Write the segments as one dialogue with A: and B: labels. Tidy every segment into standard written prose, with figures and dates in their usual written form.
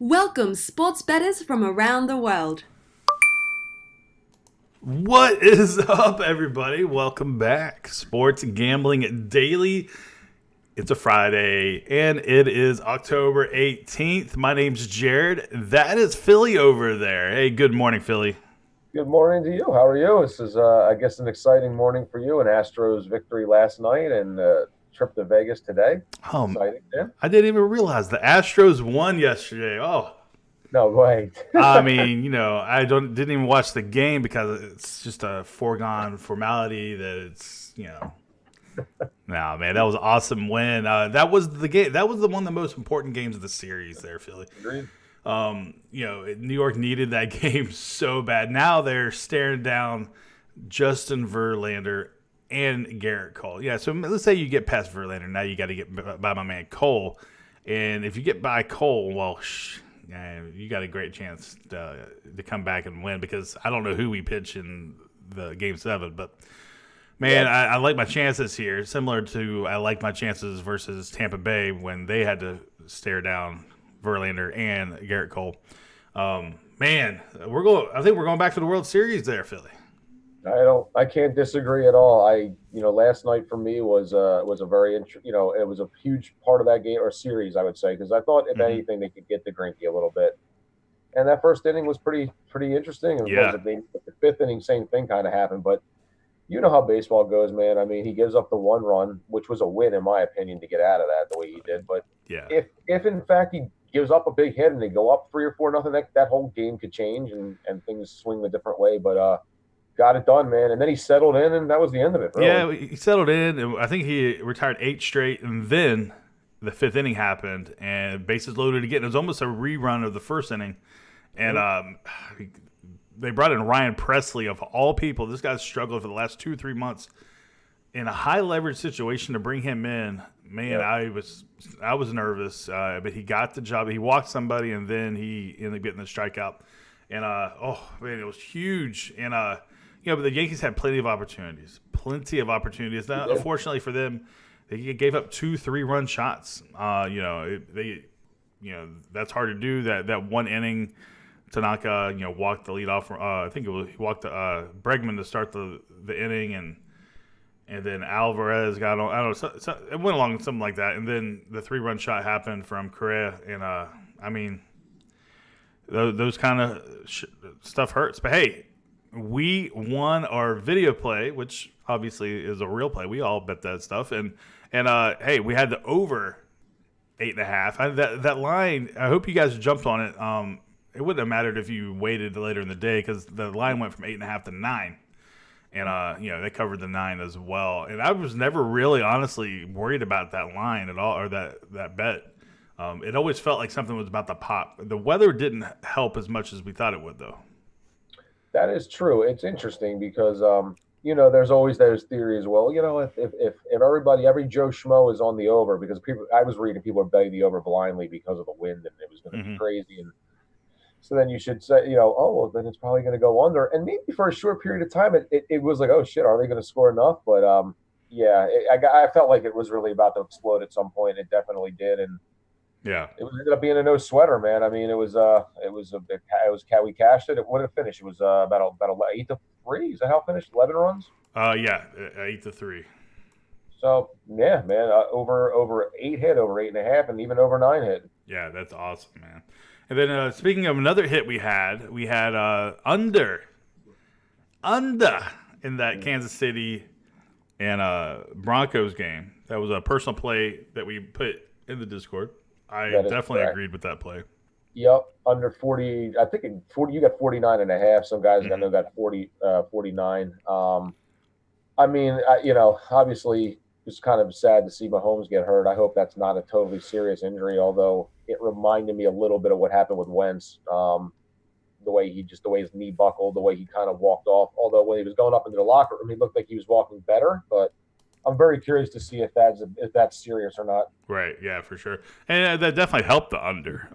A: Welcome, sports bettors from around the world.
B: What is up, everybody? Welcome back. Sports Gambling Daily. It's a Friday, and it is October 18th. My name's Jared. That is Philly over there. Hey, good morning, Philly.
C: Good morning to you. How are you? This is, I guess, an exciting morning for you. An Astros victory last night and trip to Vegas today. Exciting, yeah?
B: I didn't even realize the Astros won yesterday. Oh,
C: No, wait.
B: I mean, I didn't even watch the game because it's just a foregone formality that it's. No, man, that was an awesome win. That was the game. That was one of the most important games of the series there, Philly.
C: Agreed.
B: New York needed that game so bad. Now they're staring down Justin Verlander and Garrett Cole. Yeah, so let's say you get past Verlander. Now you got to get by my man Cole. And if you get by Cole, well, you got a great chance to come back and win because I don't know who we pitch in the Game 7, but man, yeah. I like my chances here, similar to I like my chances versus Tampa Bay when they had to stare down Verlander and Garrett Cole. Man, I think we're going back to the World Series there, Philly.
C: I can't disagree at all. Last night for me was a very it was a huge part of that game or series, I would say, because I thought if anything they could get to Greinke a little bit. And that first inning was pretty interesting. And the fifth inning, same thing kind of happened, but you know how baseball goes, man. I mean, he gives up the one run, which was a win in my opinion to get out of that the way he did. But
B: yeah,
C: if in fact he gives up a big hit and they go up 3 or 4-0, that whole game could change and things swing a different way. But got it done, man. And then he settled in, and that was the end of it. Really.
B: Yeah, he settled in. And I think he retired 8 straight, and then the 5th inning happened, and bases loaded again. It was almost a rerun of the first inning, and they brought in Ryan Presley of all people. This guy's struggled for the last 2-3 months in a high leverage situation to bring him in. Man, yeah. I was nervous, but he got the job. He walked somebody, and then he ended up getting the strikeout. And it was huge. And but the Yankees had plenty of opportunities. Now, unfortunately for them, they gave up 2 3-run shots. That's hard to do. That one inning. Tanaka, walked the lead off. I think he walked Bregman to start the inning, and then Alvarez got on. I don't know. So it went along something like that, and then the 3-run shot happened from Correa, and those kind of stuff hurts. But hey, we won our video play, which obviously is a real play. We all bet that stuff, and hey, we had the over 8.5. That line. I hope you guys jumped on it. It wouldn't have mattered if you waited later in the day because the line went from 8.5 to 9, and they covered the 9 as well. And I was never really, honestly, worried about that line at all or that bet. It always felt like something was about to pop. The weather didn't help as much as we thought it would, though.
C: That is true. It's interesting because there's always those theories. Well, if every Joe Schmo is on the over because I was reading people are betting the over blindly because of the wind and it was going to be crazy and. So then you should say, then it's probably going to go under. And maybe for a short period of time, it was like, oh, shit, are they going to score enough? But, I felt like it was really about to explode at some point. It definitely did. And
B: yeah,
C: it ended up being a no sweater, man. I mean, we cashed it. What did it finish? It was about 8-3. Is that how it finished? 11 runs?
B: 8-3.
C: So, yeah, man, over 8 hit, over 8.5, and even over 9 hit.
B: Yeah, that's awesome, man. And then speaking of another hit we had under in that Kansas City and Broncos game. That was a personal play that we put in the Discord. I definitely agreed with that play.
C: Yep, under 40. I think 40. You got 49.5. Some guys got 40, 49. Obviously, it's kind of sad to see Mahomes get hurt. I hope that's not a totally serious injury, although it reminded me a little bit of what happened with Wentz. The way his knee buckled, the way he kind of walked off. Although when he was going up into the locker room, he looked like he was walking better. But I'm very curious to see if that's serious or not.
B: Right. Yeah, for sure. And that definitely helped the under.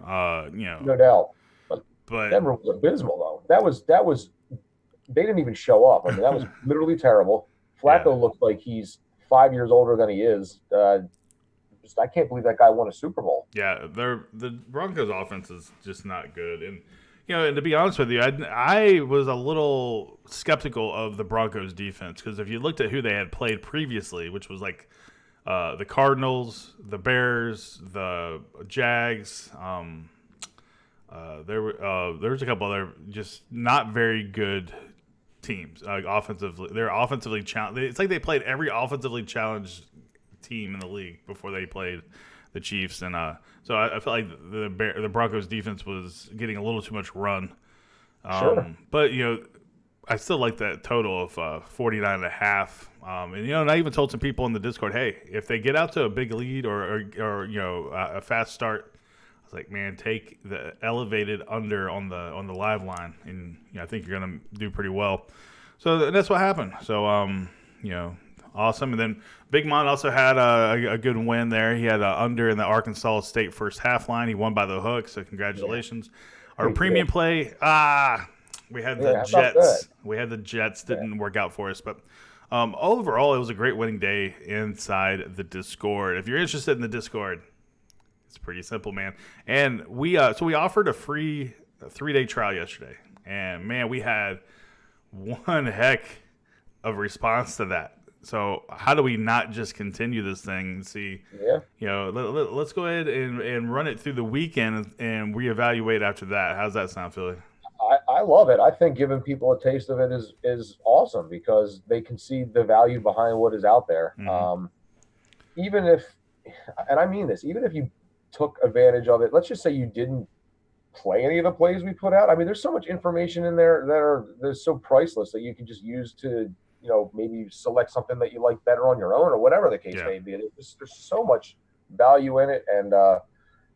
C: No doubt. But Denver was abysmal though. That was they didn't even show up. I mean, that was literally terrible. Flacco looked like he's 5 years older than he is. I can't believe that guy won a Super Bowl.
B: Yeah, the Broncos offense is just not good, and and to be honest with you, I was a little skeptical of the Broncos defense because if you looked at who they had played previously, which was like the Cardinals, the Bears, the Jags. There was a couple other just not very good teams. Offensively, they're offensively challenged. It's like they played every offensively challenged team in the league before they played the Chiefs, and so I felt like the Broncos defense was getting a little too much run.
C: Sure.
B: But I still like that total of 49.5. And I even told some people in the Discord, hey, if they get out to a big lead or a fast start, I was like, man, take the elevated under on the live line, and I think you're gonna do pretty well. So that's what happened. So awesome. And then Big Mon also had a good win there. He had an under in the Arkansas State first half line. He won by the hook, so congratulations. Yeah. Our premium play, we had the Jets. We had the Jets. Didn't work out for us, but overall, it was a great winning day inside the Discord. If you're interested in the Discord, it's pretty simple, man. And we offered a free 3-day trial yesterday, and man, we had one heck of response to that. So how do we not just continue this thing and see? Yeah. Let's go ahead and run it through the weekend and reevaluate after that. How's that sound, Philly?
C: I love it. I think giving people a taste of it is awesome because they can see the value behind what is out there. Mm-hmm. Even if, and I mean this, even if you took advantage of it, let's just say you didn't play any of the plays we put out. I mean, there's so much information in there that's so priceless that you can just use to, maybe select something that you like better on your own or whatever the case may be. There's so much value in it. And the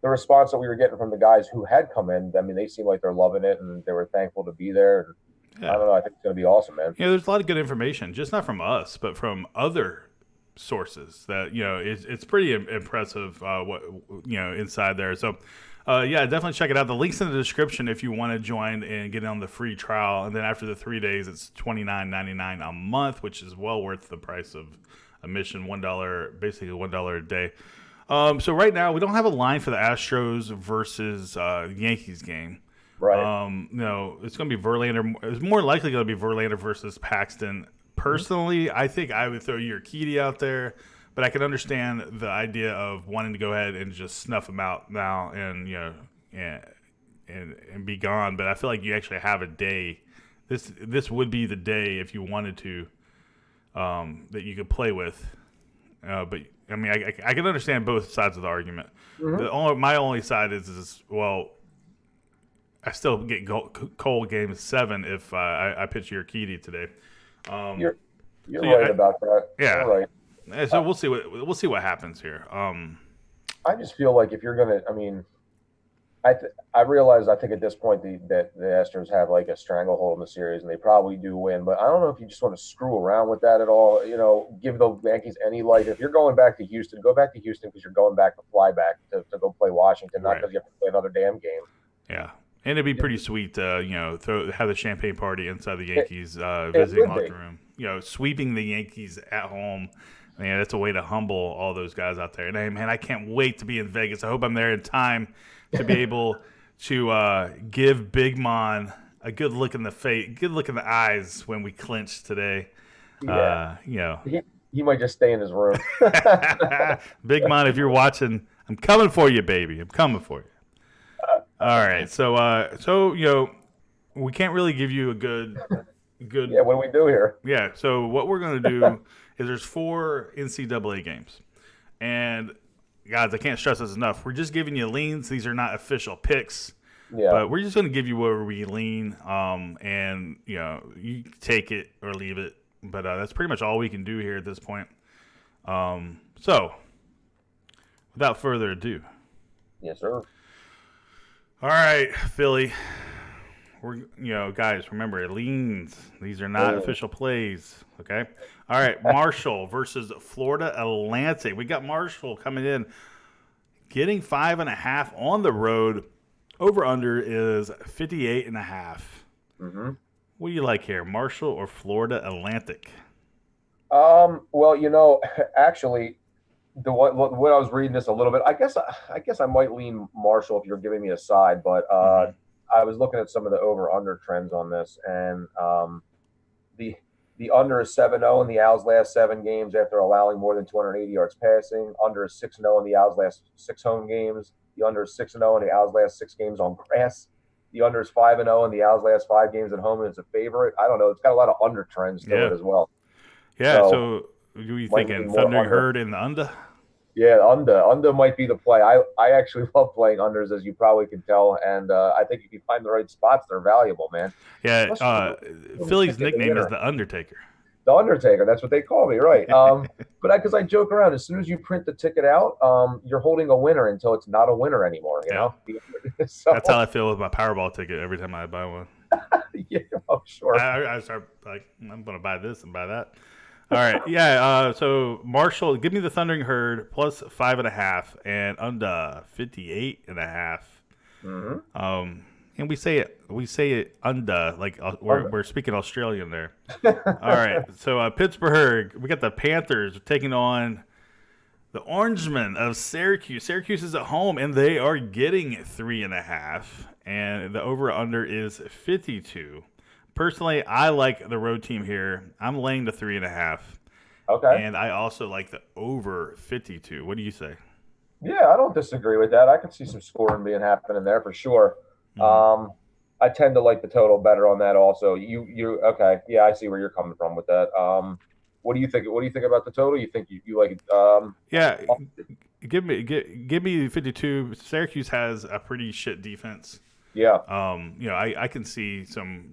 C: response that we were getting from the guys who had come in, I mean, they seem like they're loving it and they were thankful to be there. And I don't know. I think it's going to be awesome, man.
B: There's a lot of good information, just not from us, but from other sources that, it's pretty impressive what, inside there. So, definitely check it out. The link's in the description if you want to join and get on the free trial. And then after the 3 days, it's $29.99 a month, which is well worth the price of admission, $1, basically $1 a day. So right now, we don't have a line for the Astros versus Yankees game.
C: Right.
B: It's going to be Verlander. It's more likely going to be Verlander versus Paxton. Personally, I think I would throw Urquidy out there. But I can understand the idea of wanting to go ahead and just snuff him out now and and be gone. But I feel like you actually have a day. This would be the day if you wanted to that you could play with. But I mean, I can understand both sides of the argument. Mm-hmm. My only side is well, I still get Cole game 7 if I pitch Urquidy today.
C: You're right about that.
B: Yeah.
C: You're right.
B: So we'll see what happens here.
C: I just feel like if you're gonna, I mean, I realize I think at this point that the Astros have like a stranglehold in the series and they probably do win, but I don't know if you just want to screw around with that at all. Give the Yankees any life. If you're going back to Houston, go back to Houston because you're going back to fly back to go play Washington, not because you have to play another damn game.
B: Yeah. And it'd be pretty sweet to, have the champagne party inside the Yankees visiting locker room. Sweeping the Yankees at home. Man, that's a way to humble all those guys out there. And man, I can't wait to be in Vegas. I hope I'm there in time to be able to give Big Mon a good look in the face, good look in the eyes when we clinch today.
C: Yeah. He might just stay in his room.
B: Big Mon, if you're watching, I'm coming for you, baby. I'm coming for you. All right. So we can't really give you a good.
C: Yeah, what do we do here?
B: Yeah. So what we're going to do is there's 4 NCAA games. And, guys, I can't stress this enough. We're just giving you leans. These are not official picks. Yeah. But we're just going to give you where we lean. And, you take it or leave it. But that's pretty much all we can do here at this point. So, without further ado.
C: Yes, sir.
B: All right, Philly. We're, guys, remember, leans. These are not official plays, okay? All right, Marshall versus Florida Atlantic. We got Marshall coming in, getting 5.5 on the road. Over-under is 58.5.
C: Mm-hmm.
B: What do you like here, Marshall or Florida Atlantic?
C: Well, actually, what I was reading this a little bit. I guess I might lean Marshall if you're giving me a side, but I was looking at some of the over under trends on this, and the the under is 7-0 in the Owls' last 7 games after allowing more than 280 yards passing. Under is 6-0 in the Owls' last 6 home games. The under is 6-0 in the Owls' last 6 games on grass. The under is 5-0 in the Owls' last 5 games at home, and it's a favorite. I don't know. It's got a lot of under trends to it as well.
B: Yeah. So are you
C: might
B: thinking
C: lean more
B: Thundering
C: under.
B: Herd in the under?
C: Yeah, under might be the play. I actually love playing unders, as you probably can tell, and I think if you find the right spots, they're valuable, man.
B: Yeah. Philly's
C: ticket
B: nickname is
C: winner.
B: the Undertaker.
C: The Undertaker, that's what they call me, right? But because I joke around, as soon as you print the ticket out, you're holding a winner until it's not a winner anymore. You know, so,
B: That's how I feel with my Powerball ticket every time I buy one.
C: yeah, oh, sure.
B: I start like, I'm going to buy this and buy that. All right, yeah. So Marshall, give me the Thundering Herd plus 5.5 and under 58.5. And we say it under like we're speaking Australian there. All right, so Pittsburgh, we got the Panthers taking on the Orangemen of Syracuse. Syracuse is at home and they are getting 3.5, and the over under is 52. Personally, I like the road team here. I'm laying the 3.5.
C: Okay.
B: And I also like the over 52. What do you say?
C: Yeah, I don't disagree with that. I can see some scoring being happening there for sure. I tend to like the total better on that also. You okay? Yeah, I see where you're coming from with that. What do you think? What do you think about the total? You think you like it?
B: Yeah, give me 52. Syracuse has a pretty shit defense.
C: Yeah.
B: I can see some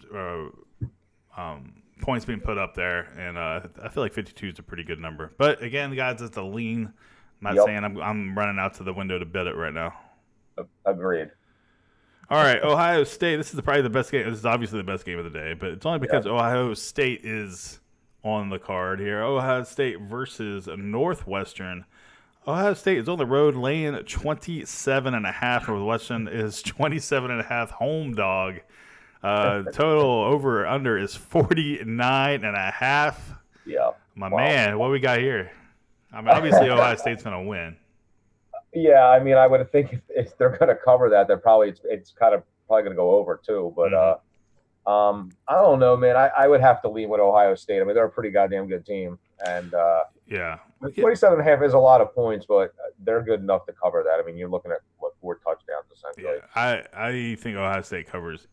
B: points being put up there, and I feel like 52 is a pretty good number. But again, guys, it's a lean. I'm not saying I'm running out to the window to bet it right now.
C: Agreed.
B: All right, Ohio State. This is probably the best game. This is obviously the best game of the day, but it's only because Ohio State is on the card here. Ohio State versus Northwestern. Ohio State is on the road laying 27.5. Northwestern is 27.5 home dog. Total over under is 49.5.
C: Yeah.
B: Man, what we got here? I mean, obviously Ohio State's going to win.
C: Yeah, I mean, I would think if they're going to cover that, they're probably it's kind of probably going to go over too. But I don't know, man. I would have to lean with Ohio State. I mean, they're a pretty goddamn good team, and 27.5 is a lot of points, but they're good enough to cover that. I mean, you're looking at 4 touchdowns essentially.
B: Yeah, I think Ohio State covers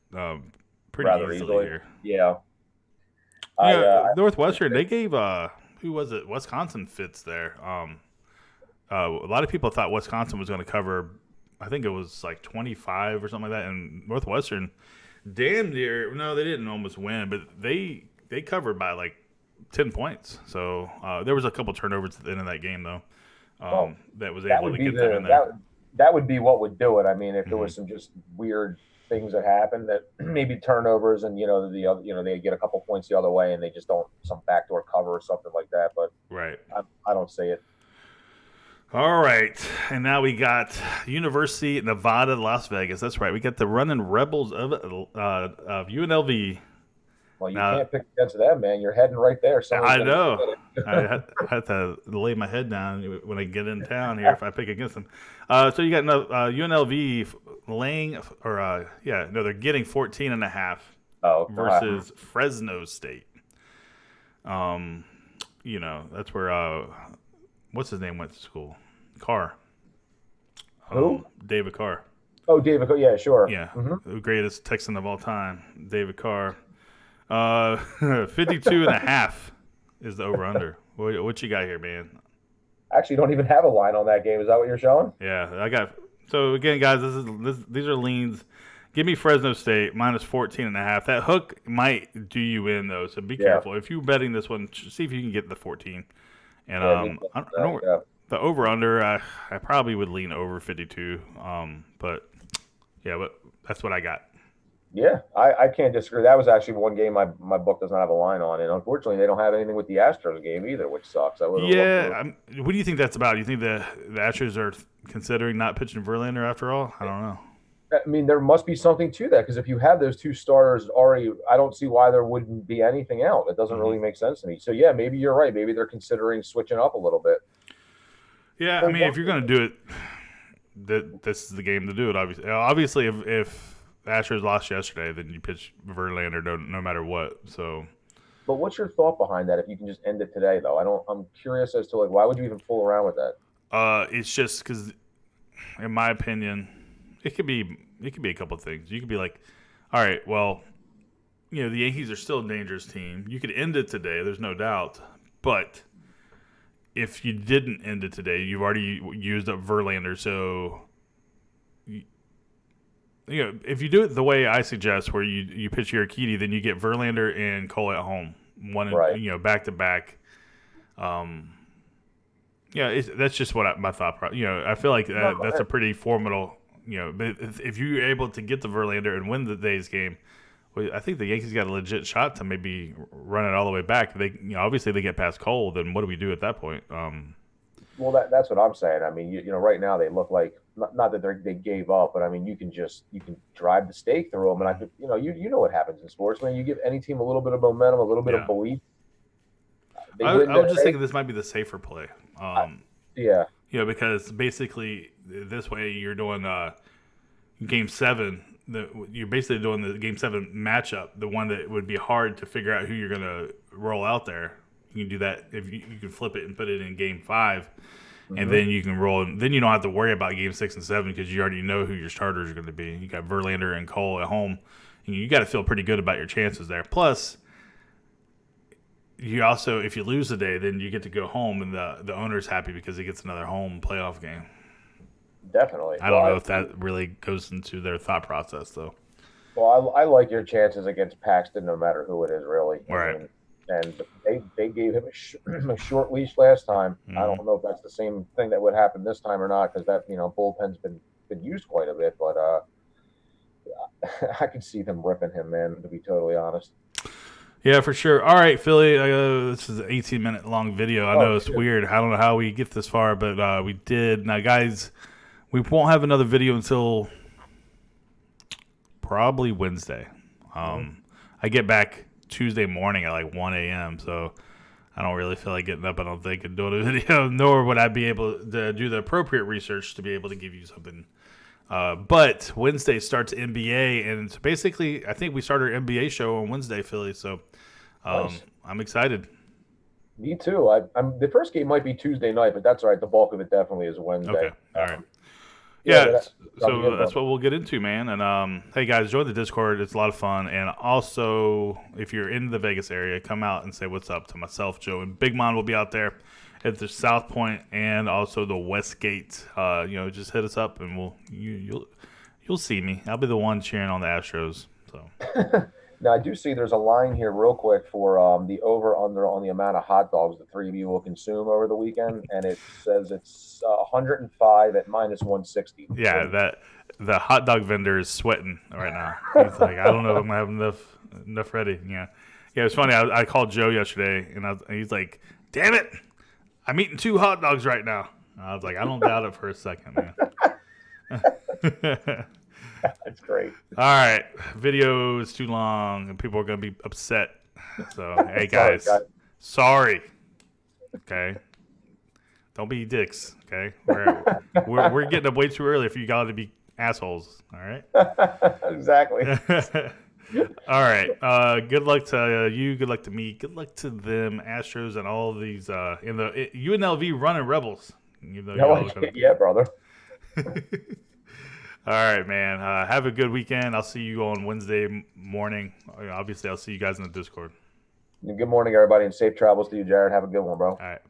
B: pretty easily here.
C: Yeah.
B: Northwestern, they gave who was it? Wisconsin fits there. A lot of people thought Wisconsin was going to cover. I think it was like 25 or something like that. And Northwestern, damn near. No, they didn't almost win, but they covered by like 10 points. So there was a couple turnovers at the end of that game, though. That was able to get them in there.
C: That would be what would do it. I mean, if there was some just weird things that happened, that maybe turnovers, and they get a couple points the other way, and they just don't some backdoor cover or something like that. But
B: right,
C: I don't see it.
B: All right, and now we got University of Nevada, Las Vegas. That's right. We got the running Rebels of UNLV.
C: Well, you can't pick against them, man. You're heading right there.
B: I know. I have to lay my head down when I get in town here if I pick against them. So you got UNLV laying, they're getting 14.5 versus Fresno State. That's where what's his name went to school? Carr.
C: Who?
B: David Carr.
C: Oh, David Carr. Yeah, sure.
B: Yeah, the greatest Texan of all time, David Carr. 52.5 is the over/under. What you got here, man?
C: Actually, don't even have a line on that game. Is that what you're showing?
B: Yeah, I got. So again, guys, these are leans. Give me Fresno State minus 14.5. That hook might do you in though, so be careful. If you're betting this one, see if you can get the 14. And the over/under, I probably would lean over 52. But that's what I got.
C: Yeah, I can't disagree. That was actually one game my book does not have a line on, and unfortunately, they don't have anything with the Astros game either, which sucks.
B: What do you think that's about? Do you think the Astros are considering not pitching Verlander after all? I don't know.
C: I mean, there must be something to that, because if you have those 2 starters already, I don't see why there wouldn't be anything out. It doesn't really make sense to me. So, yeah, maybe you're right. Maybe they're considering switching up a little bit.
B: Yeah, I mean, if you're going to do it, this is the game to do it. Obviously, if Astros lost yesterday, then you pitch Verlander no matter what. So,
C: but what's your thought behind that? If you can just end it today, though, I'm curious as to like why would you even fool around with that?
B: It's just because, in my opinion, it could be a couple of things. You could be like, all right, well, the Yankees are still a dangerous team. You could end it today. There's no doubt, but if you didn't end it today, you've already used up Verlander. So, if you do it the way I suggest, where you pitch Urquidy, then you get Verlander and Cole at home, back to back. That's just what my thought process. I feel like that's a pretty formidable. But if you're able to get the Verlander and win today's game, I think the Yankees got a legit shot to maybe run it all the way back. They, obviously they get past Cole. Then what do we do at that point?
C: Well, that's what I'm saying. I mean, right now they look like not that they gave up, but I mean, you can drive the stake through them, and I think you know what happens in sports, man. You give any team a little bit of momentum, a little bit of belief.
B: I was just thinking this might be the safer play.
C: Yeah.
B: Because basically this way you're doing Game 7. You're basically doing the Game 7 matchup, the one that would be hard to figure out who you're going to roll out there. You can do that if you can flip it and put it in Game 5, and then you can roll. Then you don't have to worry about Game 6 and 7 because you already know who your starters are going to be. You got Verlander and Cole at home. You got to feel pretty good about your chances there. Plus, you also, if you lose today, then you get to go home, and the owner's happy because he gets another home playoff game.
C: Definitely.
B: I don't know if that really goes into their thought process, though.
C: Well, I like your chances against Paxton, no matter who it is, really.
B: Right.
C: I mean, and they gave him a short leash last time. I don't know if that's the same thing that would happen this time or not, because that bullpen's been used quite a bit. But I could see them ripping him, man. To be totally honest.
B: Yeah, for sure. All right, Philly. This is an 18-minute long video. I know it's weird. I don't know how we get this far, but we did. Now, guys, we won't have another video until probably Wednesday. I get back Tuesday morning at like 1 a.m., so I don't really feel like getting up, I don't think, and doing a video, nor would I be able to do the appropriate research to be able to give you something. But Wednesday starts NBA, and basically I think we start our NBA show on Wednesday, Philly, so
C: nice.
B: I'm excited.
C: Me too. I'm the first game might be Tuesday night, but that's all right. The bulk of it definitely is Wednesday.
B: Okay, all right.
C: That's
B: what we'll get into, man. And hey, guys, join the Discord. It's a lot of fun. And also, if you're in the Vegas area, come out and say what's up to myself, Joe, and Big Mon will be out there at the South Point and also the Westgate. Just hit us up, and you'll see me. I'll be the one cheering on the Astros. So.
C: Now, I do see there's a line here real quick for the over-under on the amount of hot dogs the three of you will consume over the weekend, and it says it's 105 at -160.
B: Yeah, the hot dog vendor is sweating right now. He's like, I don't know if I'm going to have enough ready. Yeah, it's funny. I called Joe yesterday, and he's like, damn it, I'm eating 2 hot dogs right now. I was like, I don't doubt it for a second, man.
C: That's great.
B: All right. Video is too long, and people are going to be upset. So, hey, guys. Sorry. Okay? Don't be dicks, okay? We're getting up way too early for you guys to be assholes, all right?
C: Exactly.
B: All right. Good luck to you. Good luck to me. Good luck to them, Astros, and all of these in the UNLV running Rebels.
C: Yeah, brother.
B: All right, man. Have a good weekend. I'll see you on Wednesday morning. Obviously, I'll see you guys in the Discord.
C: Good morning, everybody, and safe travels to you, Jared. Have a good one, bro.
B: All right.